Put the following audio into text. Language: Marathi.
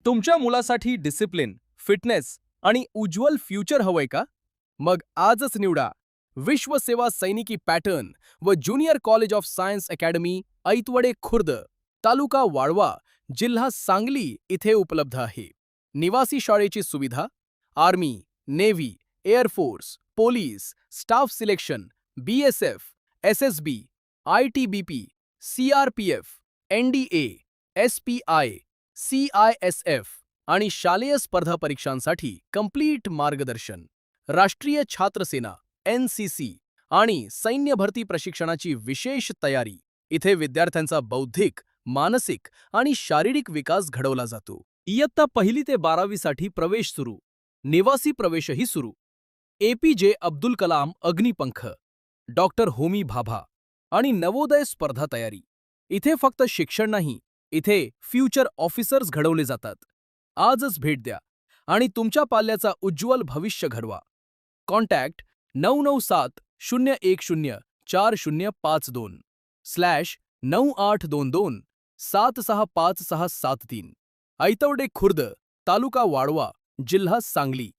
तुमच्या मुलासाठी डिसिप्लिन, फिटनेस आणि उज्ज्वल फ्युचर हवंय का? मग आजच निवडा विश्व सेवा सैनिकी पॅटर्न व junior college of science academy, Aitawade Khurd, taluka Walwa, जिल्हा सांगली इथे उपलब्ध आहे. निवासी शाळेची सुविधा, army, navy, air force, police, staff selection, BSF, SSB, ITBP, CRPF, NDA, SPI, CISF आणि शालेय स्पर्धा परीक्षांसाठी कंप्लीट मार्गदर्शन. राष्ट्रीय छात्र सेना, NCC आणि सैन्य भरती प्रशिक्षणाची विशेष तयारी. इथे विद्यार्थ्यांचा बौद्धिक, मानसिक आणि शारीरिक विकास घडवला जातो. इयत्ता 1ली ते 12वी साठी प्रवेश सुरू. निवासी प्रवेशही सुरू. APJ अब्दुल कलाम अग्निपंख, डॉक्टर होमी भाभा आणि नवोदय स्पर्धा तयारी. इथे फक्त शिक्षण नाही, इथे फ्युचर ऑफिसर्स घडवले जातात. आजच भेट द्या आणि तुमच्या पाल्याचा उज्ज्वल भविष्य घडवा. कॉन्टॅक्ट 9970104052/9822 765673. ऐतवडे खुर्द, तालुका वाळवा, जिल्हा सांगली.